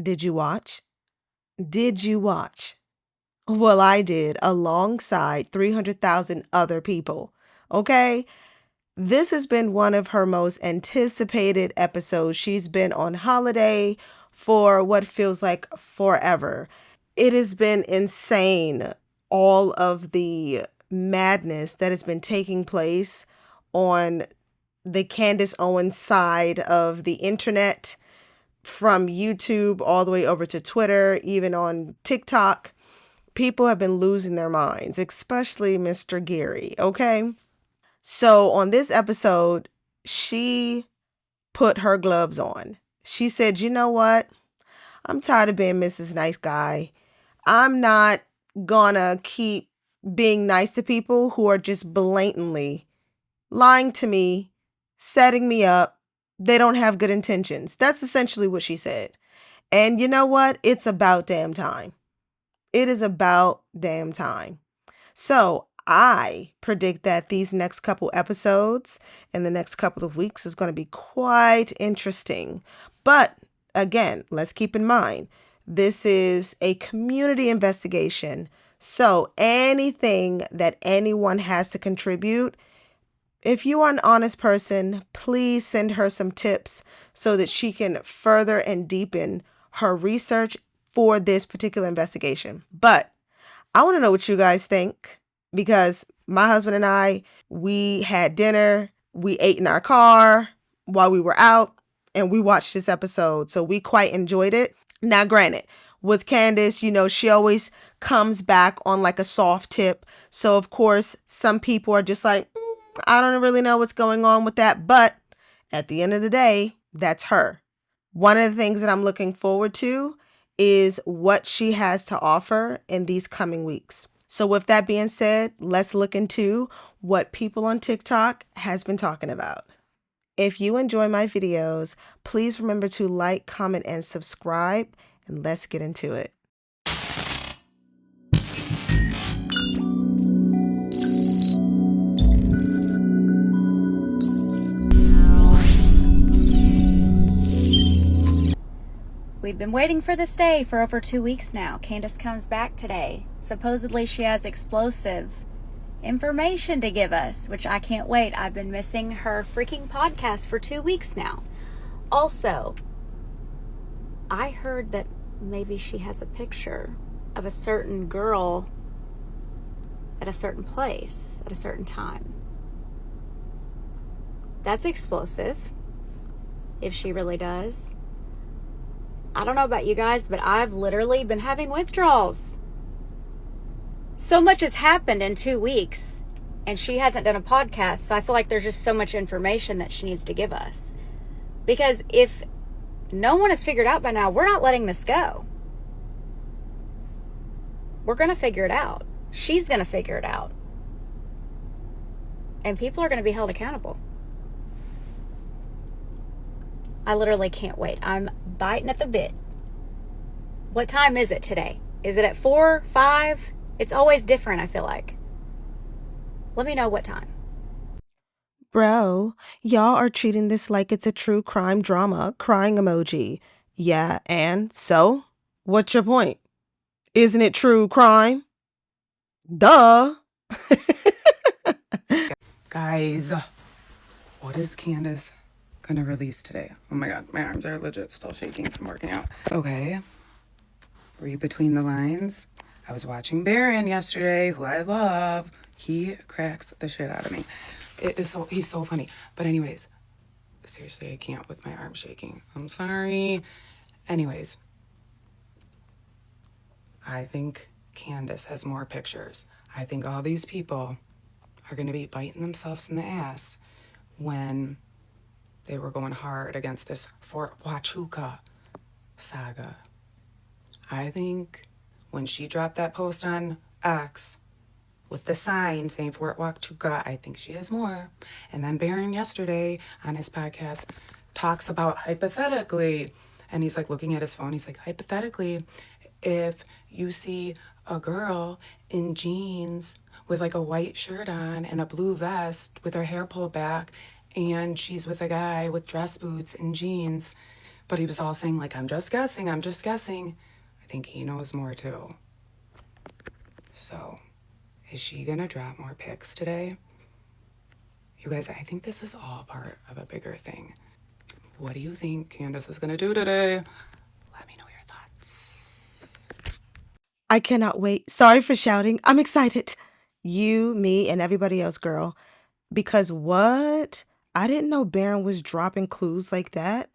Did you watch? Did you watch? Well, I did alongside 300,000 other people. Okay? This has been one of her most anticipated episodes. She's been on holiday for what feels like forever. It has been insane, all of the madness that has been taking place on the Candace Owens side of the internet, from YouTube all the way over to Twitter, even on TikTok. People have been losing their minds, especially Mr. Gary, okay? So on this episode, she put her gloves on. She said, you know what? I'm tired of being Mrs. Nice Guy. I'm not gonna keep being nice to people who are just blatantly lying to me, setting me up. They don't have good intentions. That's essentially what she said. And you know what? It's about damn time. It is about damn time. So I predict that these next couple episodes in the next couple of weeks is going to be quite interesting. But again, let's keep in mind, this is a community investigation. So anything that anyone has to contribute, if you are an honest person, please send her some tips so that she can further and deepen her research for this particular investigation. But I want to know what you guys think, because my husband and I, we had dinner, we ate in our car while we were out, and we watched this episode. So we quite enjoyed it. Now, granted, with Candace, she always comes back on like a soft tip. So of course, some people are just like, I don't really know what's going on with that. But at the end of the day, that's her. One of the things that I'm looking forward to is what she has to offer in these coming weeks. So with that being said, let's look into what people on TikTok has been talking about. If you enjoy my videos, please remember to like, comment, and subscribe, and let's get into it. We've been waiting for this day for over 2 weeks now. Candace comes back today. Supposedly she has explosive information to give us, which I can't wait. I've been missing her freaking podcast for 2 weeks now. Also, I heard that maybe she has a picture of a certain girl at a certain place at a certain time. That's explosive, if she really does. I don't know about you guys, but I've literally been having withdrawals. So much has happened in 2 weeks, and she hasn't done a podcast, so I feel like there's just so much information that she needs to give us. Because if no one has figured out by now, we're not letting this go. We're going to figure it out. She's going to figure it out. And people are going to be held accountable. I literally can't wait. I'm biting at the bit. What time is it today? Is it at 4, 5? It's always different, I feel like. Let me know what time. Bro, y'all are treating this like it's a true crime drama, crying emoji. Yeah, and so? What's your point? Isn't it true crime? Duh. Guys, what is Candace gonna release today? Oh my god, my arms are legit still shaking from working out. Okay, read between the lines. I was watching Baron yesterday, who I love. He cracks the shit out of me. He's so funny. But anyways, seriously, I can't with my arms shaking. I'm sorry. Anyways, I think Candace has more pictures. I think all these people are gonna be biting themselves in the ass when they were going hard against this Fort Huachuca saga. I think when she dropped that post on X with the sign saying Fort Huachuca, I think she has more. And then Baron yesterday on his podcast talks about hypothetically, and he's like looking at his phone, he's like, hypothetically, if you see a girl in jeans with like a white shirt on and a blue vest with her hair pulled back, and she's with a guy with dress boots and jeans, But he was all saying, like, I'm just guessing, I'm just guessing. I think he knows more too. So, is she gonna drop more pics today? You guys, I think this is all part of a bigger thing. What do you think Candace is gonna do today? Let me know your thoughts. I cannot wait. Sorry for shouting. I'm excited. You, me, and everybody else, girl. Because what? I didn't know Baron was dropping clues like that.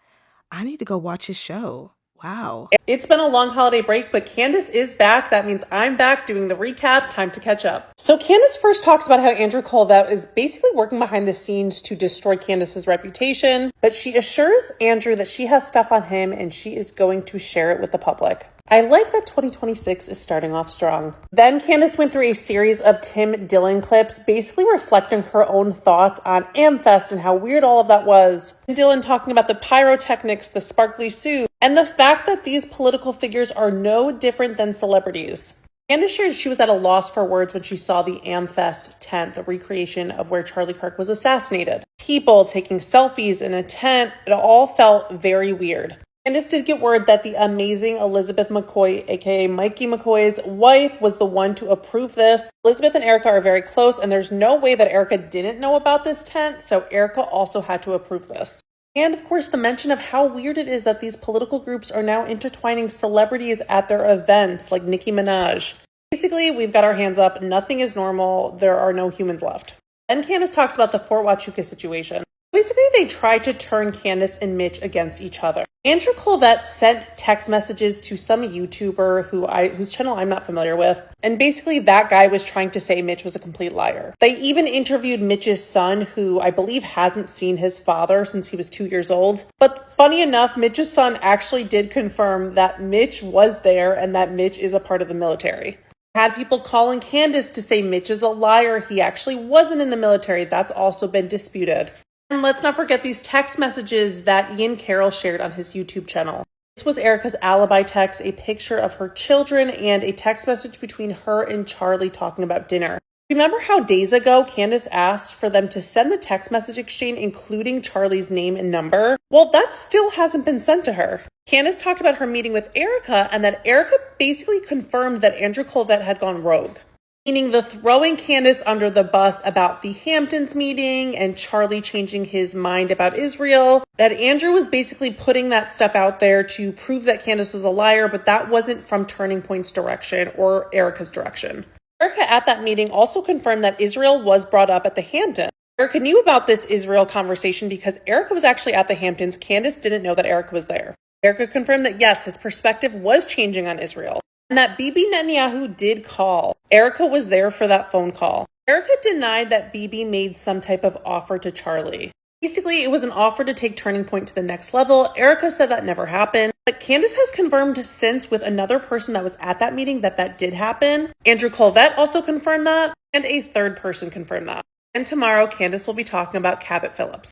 I need to go watch his show. Wow. It's been a long holiday break, but Candace is back. That means I'm back doing the recap. Time to catch up. So Candace first talks about how Andrew Colvett is basically working behind the scenes to destroy Candace's reputation, but she assures Andrew that she has stuff on him and she is going to share it with the public. I like that 2026 is starting off strong. Then Candace went through a series of Tim Dillon clips, basically reflecting her own thoughts on AmFest and how weird all of that was. Dillon talking about the pyrotechnics, the sparkly suit, and the fact that these political figures are no different than celebrities. Candace shared she was at a loss for words when she saw the AmFest tent, the recreation of where Charlie Kirk was assassinated. People taking selfies in a tent, it all felt very weird. Candace did get word that the amazing Elizabeth McCoy, aka Mikey McCoy's wife, was the one to approve this. Elizabeth and Erica are very close, and there's no way that Erica didn't know about this tent, so Erica also had to approve this. And of course, the mention of how weird it is that these political groups are now intertwining celebrities at their events, like Nicki Minaj. Basically, we've got our hands up. Nothing is normal. There are no humans left. Then Candace talks about the Fort Huachuca situation. Basically, they tried to turn Candace and Mitch against each other. Andrew Colvett sent text messages to some YouTuber whose channel I'm not familiar with, and basically that guy was trying to say Mitch was a complete liar. They even interviewed Mitch's son, who I believe hasn't seen his father since he was 2 years old. But funny enough, Mitch's son actually did confirm that Mitch was there and that Mitch is a part of the military. Had people calling Candace to say Mitch is a liar. He actually wasn't in the military. That's also been disputed. And let's not forget these text messages that Ian Carroll shared on his YouTube channel. This was Erica's alibi text, a picture of her children, and a text message between her and Charlie talking about dinner. Remember how days ago Candace asked for them to send the text message exchange including Charlie's name and number? Well, that still hasn't been sent to her. Candace talked about her meeting with Erica and that Erica basically confirmed that Andrew Colvett had gone rogue. Meaning the throwing Candace under the bus about the Hamptons meeting and Charlie changing his mind about Israel, that Andrew was basically putting that stuff out there to prove that Candace was a liar, but that wasn't from Turning Point's direction or Erica's direction. Erica at that meeting also confirmed that Israel was brought up at the Hamptons. Erica knew about this Israel conversation because Erica was actually at the Hamptons. Candace didn't know that Erica was there. Erica confirmed that yes, his perspective was changing on Israel. And that Bibi Netanyahu did call. Erica was there for that phone call. Erica denied that Bibi made some type of offer to Charlie. Basically, it was an offer to take Turning Point to the next level. Erica said that never happened. But Candace has confirmed since with another person that was at that meeting that did happen. Andrew Colvett also confirmed that. And a third person confirmed that. And tomorrow, Candace will be talking about Cabot Phillips.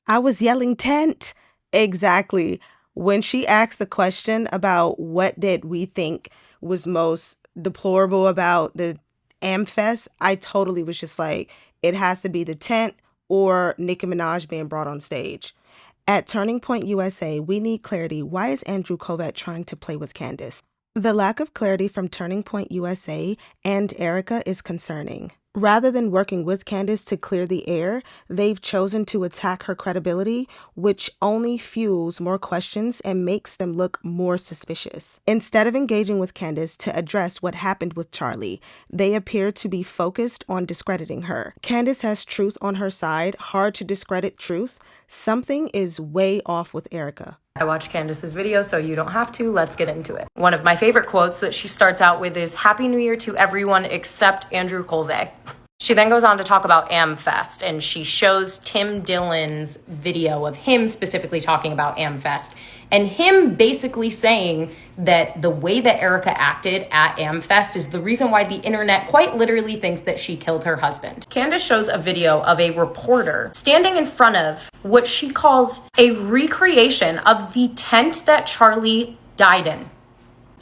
I was yelling tent. Exactly. When she asked the question about what did we think was most deplorable about the AmFest, I totally was just like, it has to be the tent or Nicki Minaj being brought on stage. At Turning Point USA, we need clarity. Why is Andrew Colvett trying to play with Candace? The lack of clarity from Turning Point USA and Erica is concerning. Rather than working with Candace to clear the air, they've chosen to attack her credibility, which only fuels more questions and makes them look more suspicious. Instead of engaging with Candace to address what happened with Charlie, they appear to be focused on discrediting her. Candace has truth on her side, hard to discredit truth. Something is way off with Erica. I watched Candace's video, so you don't have to. Let's get into it. One of my favorite quotes that she starts out with is, "Happy New Year to everyone except Andrew Colvett." She then goes on to talk about AmFest, and she shows Tim Dillon's video of him specifically talking about AmFest, and him basically saying that the way that Erica acted at AmFest is the reason why the internet quite literally thinks that she killed her husband. Candace shows a video of a reporter standing in front of what she calls a recreation of the tent that Charlie died in.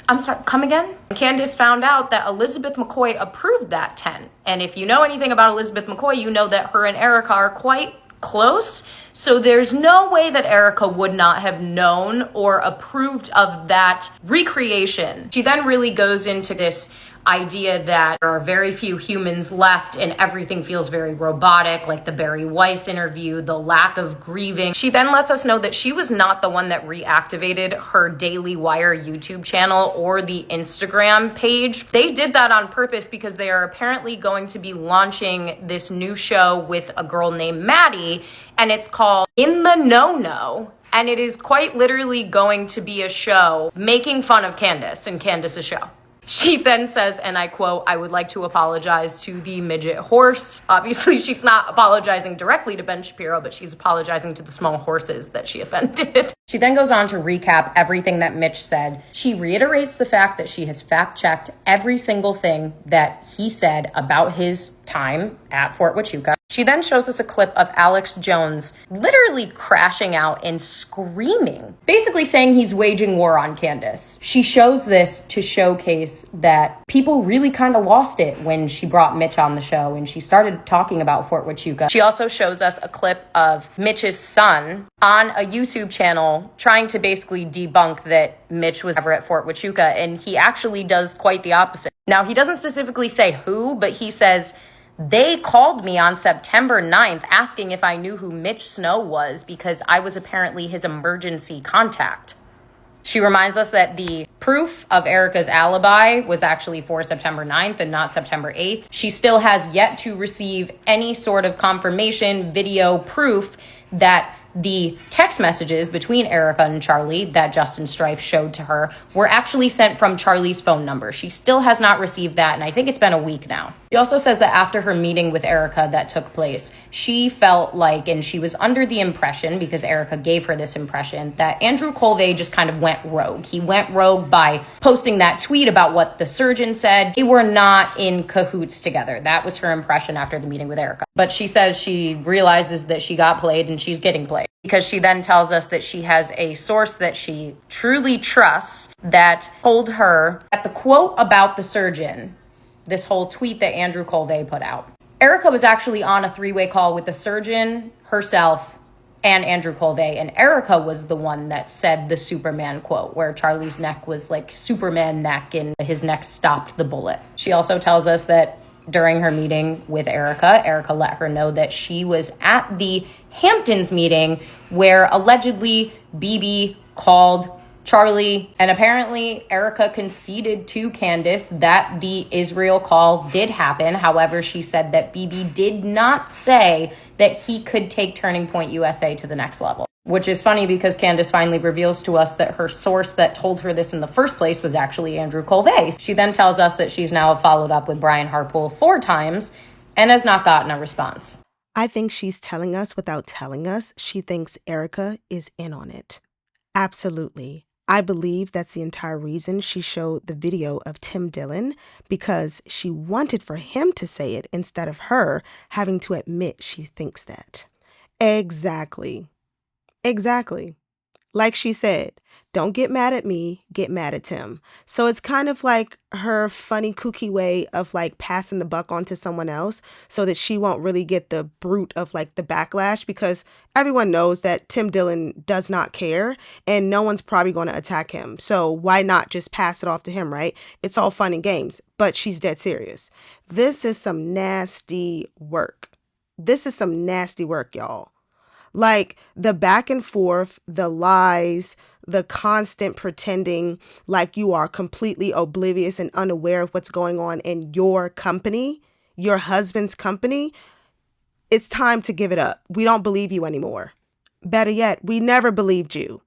I'm sorry, come again? Candace found out that Elizabeth McCoy approved that tent. And if you know anything about Elizabeth McCoy, you know that her and Erica are quite close. So there's no way that Erica would not have known or approved of that recreation. She then really goes into this idea that there are very few humans left and everything feels very robotic, like the Barry Weiss interview, the lack of grieving. She then lets us know that she was not the one that reactivated her Daily Wire YouTube channel or the Instagram page. They did that on purpose because they are apparently going to be launching this new show with a girl named Maddie, and it's called In the No-No. And it is quite literally going to be a show making fun of Candace and Candace's show. She then says, and I quote, "I would like to apologize to the midget horse." Obviously, she's not apologizing directly to Ben Shapiro, but she's apologizing to the small horses that she offended. She then goes on to recap everything that Mitch said. She reiterates the fact that she has fact-checked every single thing that he said about his time at Fort Huachuca. She then shows us a clip of Alex Jones literally crashing out and screaming, basically saying he's waging war on Candace. She shows this to showcase that people really kind of lost it when she brought Mitch on the show and she started talking about Fort Huachuca. She also shows us a clip of Mitch's son on a YouTube channel trying to basically debunk that Mitch was ever at Fort Huachuca, and he actually does quite the opposite. Now, he doesn't specifically say who, but he says, "They called me on September 9th asking if I knew who Mitch Snow was because I was apparently his emergency contact." She reminds us that the proof of Erica's alibi was actually for September 9th and not September 8th. She still has yet to receive any sort of confirmation, video proof that the text messages between Erica and Charlie that Justin Strife showed to her were actually sent from Charlie's phone number. She still has not received that, and I think it's been a week now. She also says that after her meeting with Erica that took place, she felt like, and she was under the impression, because Erica gave her this impression, that Andrew Colvey just kind of went rogue. He went rogue by posting that tweet about what the surgeon said. They were not in cahoots together. That was her impression after the meeting with Erica. But she says she realizes that she got played and she's getting played, because she then tells us that she has a source that she truly trusts that told her that the quote about the surgeon, this whole tweet that Andrew Colvey put out, Erica was actually on a three-way call with the surgeon, herself, and Andrew Colvey, and Erica was the one that said the Superman quote, where Charlie's neck was like Superman neck and his neck stopped the bullet. She also tells us that during her meeting with Erica let her know that she was at the Hamptons meeting where allegedly BB called Charlie, and apparently Erica conceded to Candace that the Israel call did happen. However, she said that BB did not say that he could take Turning Point USA to the next level, which is funny because Candace finally reveals to us that her source that told her this in the first place was actually Andrew Colvey. She then tells us that she's now followed up with Brian Harpool 4 times and has not gotten a response. I think she's telling us without telling us she thinks Erica is in on it. Absolutely. I believe that's the entire reason she showed the video of Tim Dillon, because she wanted for him to say it instead of her having to admit she thinks that. Exactly. Like she said, don't get mad at me, get mad at Tim. So it's kind of like her funny, kooky way of like passing the buck on to someone else so that she won't really get the brunt of like the backlash, because everyone knows that Tim Dillon does not care and no one's probably going to attack him. So why not just pass it off to him, right? It's all fun and games, but she's dead serious. This is some nasty work. Y'all. Like the back and forth, the lies, the constant pretending like you are completely oblivious and unaware of what's going on in your company, your husband's company. It's time to give it up. We don't believe you anymore. Better yet, we never believed you.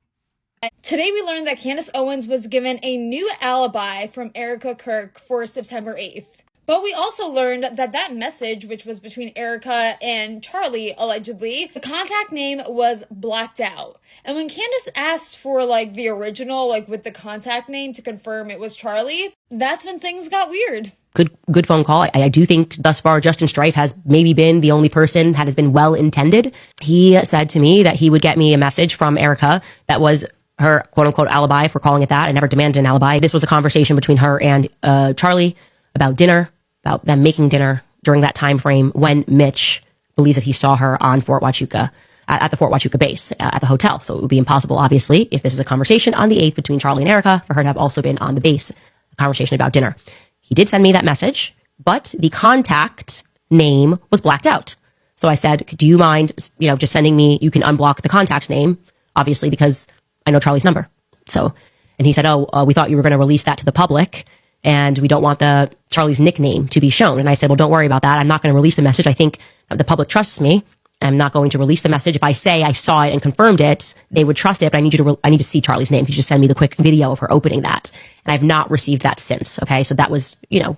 Today we learned that Candace Owens was given a new alibi from Erica Kirk for September 8th. But we also learned that that message, which was between Erica and Charlie, allegedly, the contact name was blacked out. And when Candace asked for, like, the original, like, with the contact name to confirm it was Charlie, that's when things got weird. Good phone call. I do think thus far Justin Strife has maybe been the only person that has been well intended. He said to me that he would get me a message from Erica that was her quote-unquote alibi, if we're calling it that. I never demanded an alibi. This was a conversation between her and Charlie about dinner, about them making dinner during that time frame when Mitch believes that he saw her on Fort Huachuca. at the Fort Huachuca base at the hotel. So it would be impossible, obviously, if this is a conversation on the 8th between Charlie and Erica, for her to have also been on the base, a conversation about dinner. He did send me that message, but the contact name was blacked out. So I said, do you mind, just sending me, you can unblock the contact name, obviously, because I know Charlie's number. So, and he said, we thought you were going to release that to the public, and we don't want Charlie's nickname to be shown. And I said, well, don't worry about that. I'm not going to release the message. I think the public trusts me. I'm not going to release the message. If I say I saw it and confirmed it, they would trust it, but I need to see Charlie's name. Could you just send me the quick video of her opening that? And I've not received that since. Okay. So that was, a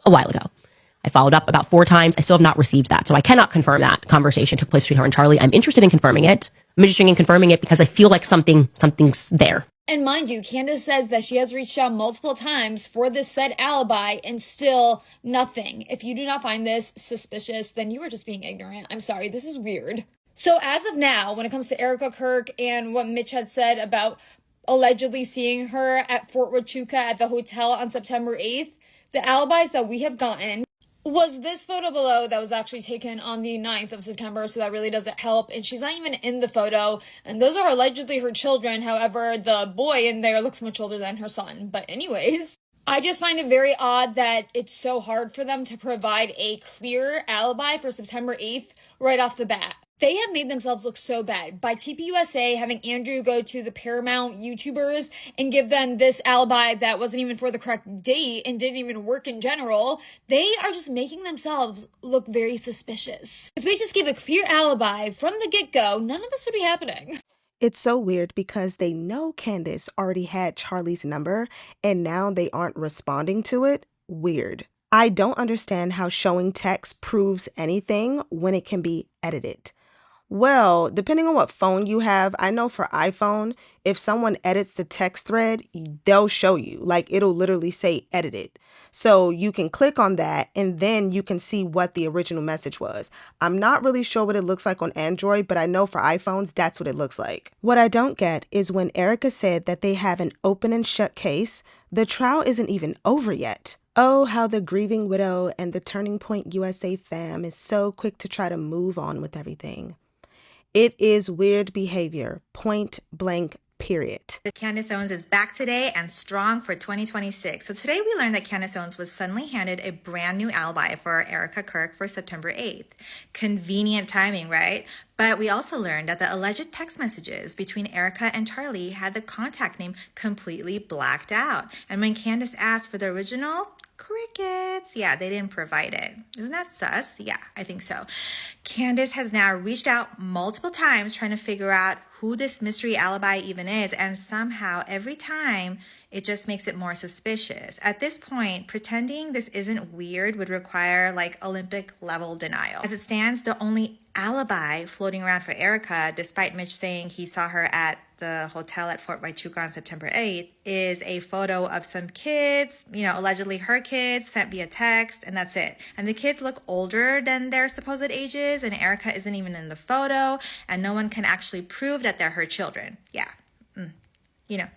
while ago. I followed up about 4 times. I still have not received that. So I cannot confirm that conversation took place between her and Charlie. I'm interested in confirming it. I'm interested in confirming it because I feel like something's there. And mind you, Candace says that she has reached out multiple times for this said alibi and still nothing. If you do not find this suspicious, then you are just being ignorant. I'm sorry, this is weird. So as of now, when it comes to Erica Kirk and what Mitch had said about allegedly seeing her at Fort Huachuca at the hotel on September 8th, the alibis that we have gotten was this photo below that was actually taken on the 9th of September, so that really doesn't help. And she's not even in the photo, and those are allegedly her children. However, the boy in there looks much older than her son. But anyways, I just find it very odd that it's so hard for them to provide a clear alibi for September 8th right off the bat. They have made themselves look so bad by TPUSA having Andrew go to the Paramount YouTubers and give them this alibi that wasn't even for the correct date and didn't even work in general. They are just making themselves look very suspicious. If they just gave a clear alibi from the get-go, none of this would be happening. It's so weird because they know Candace already had Charlie's number and now they aren't responding to it. Weird. I don't understand how showing text proves anything when it can be edited. Well, depending on what phone you have, I know for iPhone, if someone edits the text thread, they'll show you. Like, it'll literally say edited. So you can click on that and then you can see what the original message was. I'm not really sure what it looks like on Android, but I know for iPhones, that's what it looks like. What I don't get is when Erica said that they have an open and shut case, the trial isn't even over yet. Oh, how the grieving widow and the Turning Point USA fam is so quick to try to move on with everything. It is weird behavior, point blank, period. Candace Owens is back today and strong for 2026. So today we learned that Candace Owens was suddenly handed a brand new alibi for Erica Kirk for September 8th. Convenient timing, right? But we also learned that the alleged text messages between Erica and Charlie had the contact name completely blacked out. And when Candace asked for the original, crickets. Yeah, they didn't provide it. Isn't that sus? Yeah, I think so. Candace has now reached out multiple times trying to figure out who this mystery alibi even is, and somehow every time it just makes it more suspicious. At this point, pretending this isn't weird would require like Olympic level denial. As it stands, the only alibi floating around for Erica, despite Mitch saying he saw her at the hotel at Fort Huachuca on September 8th, is a photo of some kids, allegedly her kids, sent via text, and that's it. And the kids look older than their supposed ages, and Erica isn't even in the photo, and no one can actually prove that they're her children. Yeah.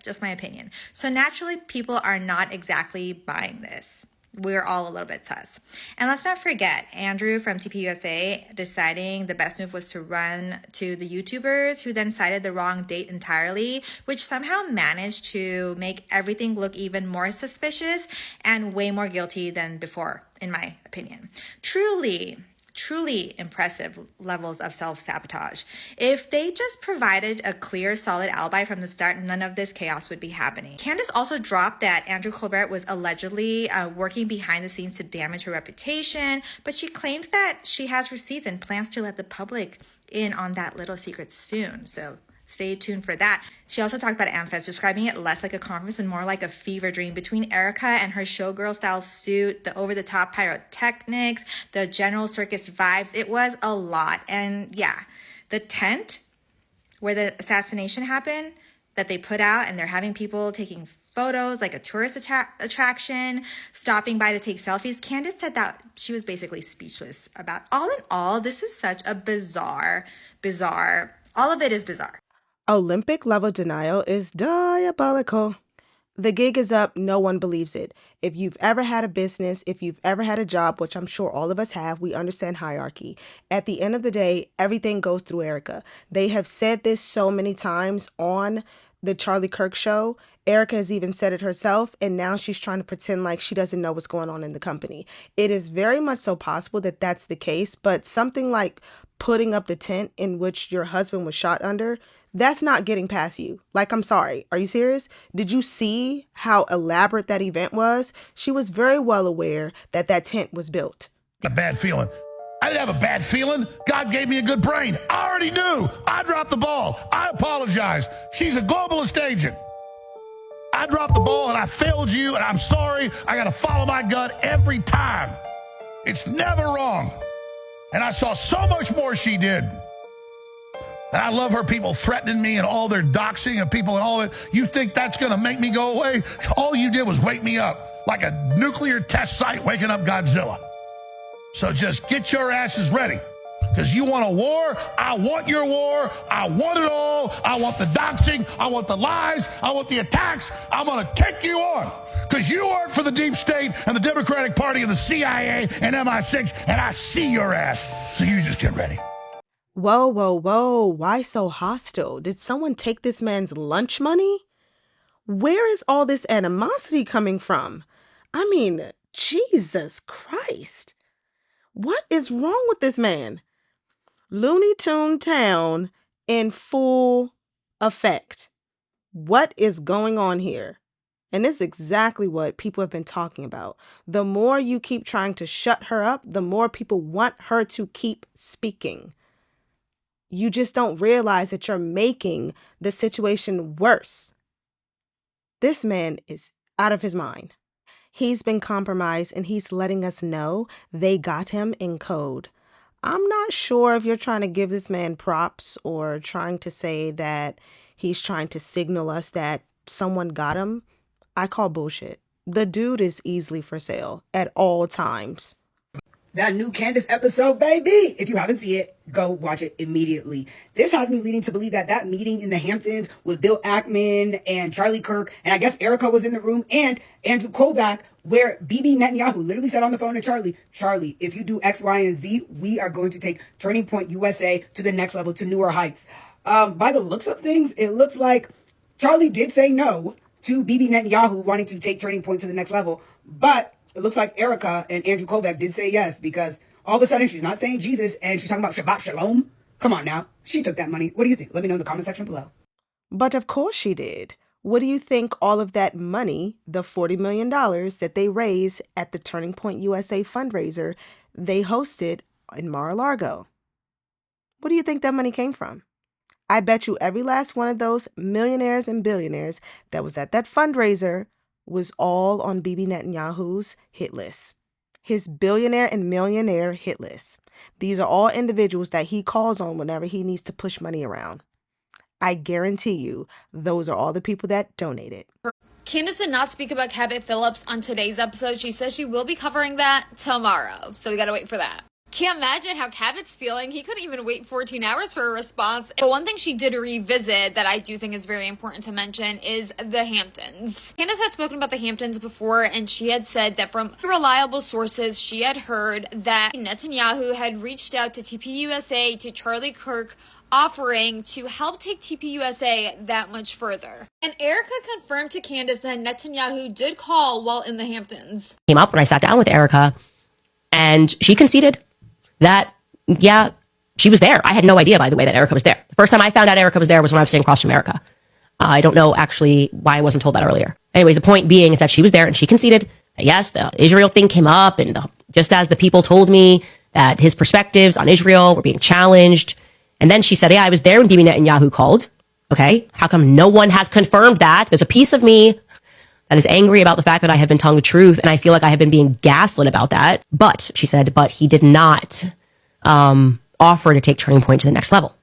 Just my opinion. So naturally, people are not exactly buying this. We're all a little bit sus. And let's not forget, Andrew from TPUSA deciding the best move was to run to the YouTubers, who then cited the wrong date entirely, which somehow managed to make everything look even more suspicious and way more guilty than before, in my opinion. Truly impressive levels of self-sabotage. If they just provided a clear, solid alibi from the start, none of this chaos would be happening. Candace also dropped that Andrew Colbert was allegedly working behind the scenes to damage her reputation, but she claims that she has receipts and plans to let the public in on that little secret soon. So stay tuned for that. She also talked about AmFest, describing it less like a conference and more like a fever dream between Erica and her showgirl-style suit, the over-the-top pyrotechnics, the general circus vibes. It was a lot. And yeah, the tent where the assassination happened that they put out, and they're having people taking photos like a tourist attraction, stopping by to take selfies. Candace said that she was basically speechless about. All in all, this is such a bizarre, all of it is bizarre. Olympic level denial is diabolical. The gig is up. No one believes it. If you've ever had a business, if you've ever had a job, which I'm sure all of us have, we understand hierarchy. At the end of the day, everything goes through Erica. They have said this so many times on the Charlie Kirk show. Erica has even said it herself, and now she's trying to pretend like she doesn't know what's going on in the company. It is very much so possible that that's the case, but something like putting up the tent in which your husband was shot under, that's not getting past you. Like, I'm sorry. Are you serious? Did you see how elaborate that event was? She was very well aware that that tent was built. A bad feeling. I didn't have a bad feeling. God gave me a good brain. I already knew. I dropped the ball. I apologize. She's a globalist agent. I dropped the ball and I failed you, and I'm sorry. I got to follow my gut every time. It's never wrong. And I saw so much more she did. And I love her people threatening me and all their doxing of people and all that. You think that's going to make me go away? All you did was wake me up like a nuclear test site waking up Godzilla. So just get your asses ready. Because you want a war? I want your war. I want it all. I want the doxing. I want the lies. I want the attacks. I'm going to take you on. Because you work for the deep state and the Democratic Party and the CIA and MI6, and I see your ass. So you just get ready. Whoa, whoa, whoa. Why so hostile? Did someone take this man's lunch money? Where is all this animosity coming from? I mean, Jesus Christ. What is wrong with this man? Looney Tune Town in full effect. What is going on here? And this is exactly what people have been talking about. The more you keep trying to shut her up, the more people want her to keep speaking. You just don't realize that you're making the situation worse. This man is out of his mind. He's been compromised, and he's letting us know they got him in code. I'm not sure if you're trying to give this man props or trying to say that he's trying to signal us that someone got him. I call bullshit. The dude is easily for sale at all times. That new Candace episode, baby! If you haven't seen it, go watch it immediately. This has me leading to believe that that meeting in the Hamptons with Bill Ackman and Charlie Kirk, and I guess Erica was in the room, and Andrew Kovac, where Bibi Netanyahu literally said on the phone to Charlie, if you do X, Y, and Z, we are going to take Turning Point USA to the next level, to newer heights. By the looks of things, it looks like Charlie did say no to Bibi Netanyahu wanting to take Turning Point to the next level, but it looks like Erica and Andrew Kovac did say yes, because all of a sudden she's not saying Jesus and she's talking about Shabbat Shalom. Come on now. She took that money. What do you think? Let me know in the comment section below. But of course she did. What do you think all of that money, the $40 million that they raised at the Turning Point USA fundraiser they hosted in Mar-a-Lago? What do you think that money came from? I bet you every last one of those millionaires and billionaires that was at that fundraiser was all on Bibi Netanyahu's hit list. His billionaire and millionaire hit list. These are all individuals that he calls on whenever he needs to push money around. I guarantee you, those are all the people that donated. Candace did not speak about Cabot Phillips on today's episode. She says she will be covering that tomorrow, so we gotta wait for that. Can't imagine how Cabot's feeling. He couldn't even wait 14 hours for a response. But one thing she did revisit that I do think is very important to mention is the Hamptons. Candace had spoken about the Hamptons before, and she had said that from reliable sources, she had heard that Netanyahu had reached out to TPUSA, to Charlie Kirk, offering to help take TPUSA that much further. And Erica confirmed to Candace that Netanyahu did call while in the Hamptons. Came up when I sat down with Erica, and she conceded that, yeah, she was there. I had no idea, by the way, that Erica was there. The first time I found out Erica was there was when I was sitting across from Erica. I don't know actually why I wasn't told that earlier. Anyways, the point being is that she was there, and she conceded that, yes, the Israel thing came up, and just as the people told me that his perspectives on Israel were being challenged. And then she said, yeah, I was there when Bibi Netanyahu called. Okay, how come no one has confirmed that? There's a piece of me that is angry about the fact that I have been telling the truth, and I feel like I have been being gaslit about that. But, she said, but he did not offer to take Turning Point to the next level.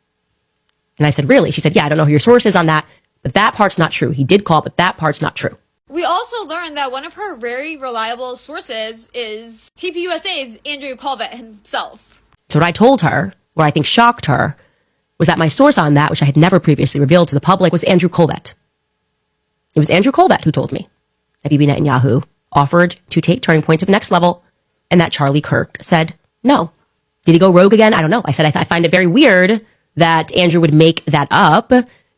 And I said, really? She said, yeah, I don't know who your source is on that, but that part's not true. He did call, but that part's not true. We also learned that one of her very reliable sources is TPUSA's Andrew Colvett himself. So what I told her, what I think shocked her, was that my source on that, which I had never previously revealed to the public, was Andrew Colvett. It was Andrew Colbert who told me that Bibi Netanyahu offered to take Turning Point to the next level and that Charlie Kirk said no. Did he go rogue again? I don't know. I said I find it very weird that Andrew would make that up.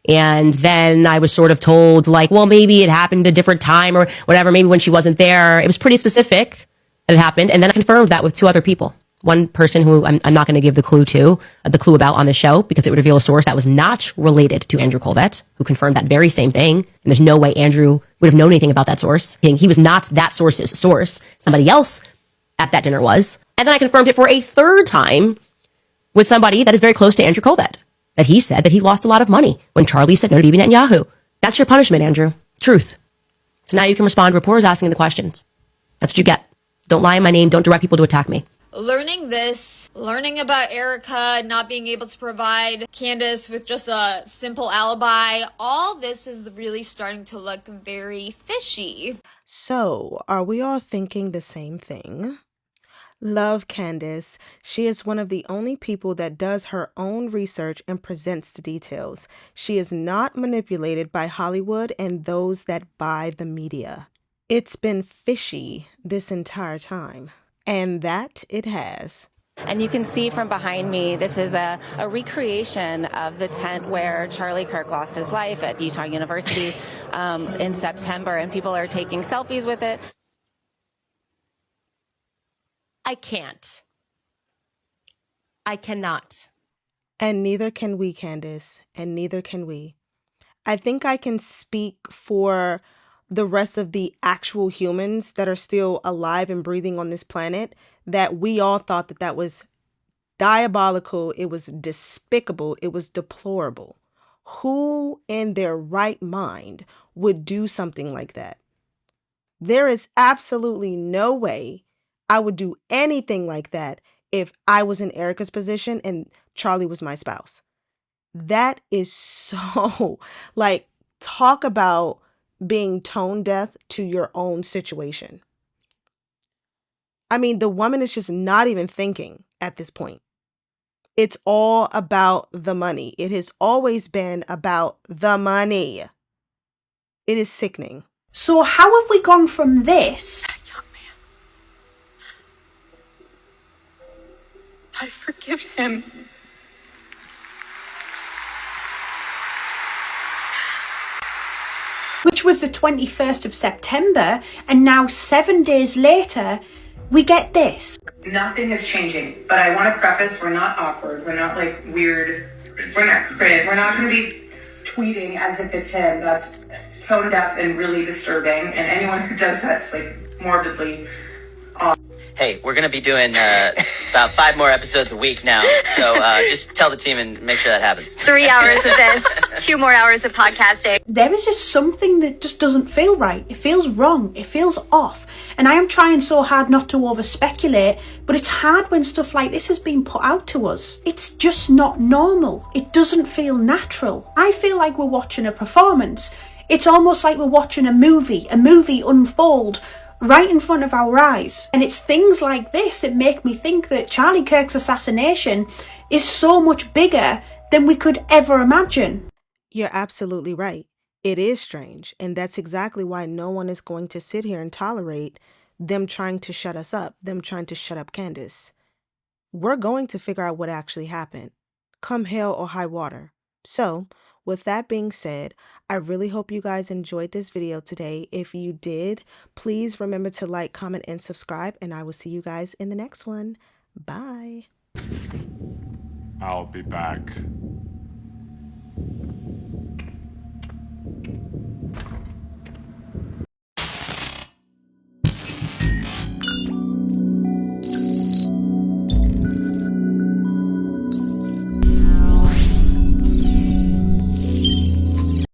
And then I was sort of told, like, well, maybe it happened a different time or whatever. Maybe when she wasn't there. It was pretty specific that it happened. And then I confirmed that with two other people. One person who I'm not going to give the clue about on the show because it would reveal a source that was not related to Andrew Colbert, who confirmed that very same thing. And there's no way Andrew would have known anything about that source. He was not that source's source. Somebody else at that dinner was. And then I confirmed it for a third time with somebody that is very close to Andrew Colbert, that he said that he lost a lot of money when Charlie said no to Bibi Netanyahu. That's your punishment, Andrew. Truth. So now you can respond to reporters asking the questions. That's what you get. Don't lie in my name. Don't direct people to attack me. Learning this, learning about Erica not being able to provide Candace with just a simple alibi, all this is really starting to look very fishy. So, are we all thinking the same thing? Love Candace. She is one of the only people that does her own research and presents the details. She is not manipulated by Hollywood and those that buy the media. It's been fishy this entire time. And that it has. And you can see from behind me, this is a recreation of the tent where Charlie Kirk lost his life at Utah University in September, and people are taking selfies with it. I can't. I cannot. And neither can we, Candace, and neither can we. I think I can speak for the rest of the actual humans that are still alive and breathing on this planet, that we all thought that that was diabolical, it was despicable, it was deplorable. Who in their right mind would do something like that? There is absolutely no way I would do anything like that if I was in Erica's position and Charlie was my spouse. That is so, like, talk about being tone deaf to your own situation. I mean, the woman is just not even thinking at this point. It's all about the money. It has always been about the money. It is sickening. So how have we gone from this? Young man. I forgive him. Which was the 21st of September, and now 7 days later, we get this. Nothing is changing, but I want to preface, we're not awkward. We're not like weird. We're not cringe. We're not going to be tweeting as if it's him. That's tone deaf and really disturbing. And anyone who does that's like morbidly off. Hey, we're going to be doing about 5 more episodes a week now. So just tell the team and make sure that happens. 3 hours of this, 2 more hours of podcasting. There is just something that just doesn't feel right. It feels wrong. It feels off. And I am trying so hard not to over-speculate, but it's hard when stuff like this has been put out to us. It's just not normal. It doesn't feel natural. I feel like we're watching a performance. It's almost like we're watching a movie unfold right in front of our eyes. And it's things like this that make me think that Charlie Kirk's assassination is so much bigger than we could ever imagine. You're absolutely right. It is strange, and that's exactly why no one is going to sit here and tolerate them trying to shut us up, them trying to shut up Candace. We're going to figure out what actually happened, come hell or high water. So, with that being said, I really hope you guys enjoyed this video today. If you did, please remember to like, comment, and subscribe, and I will see you guys in the next one. Bye. I'll be back.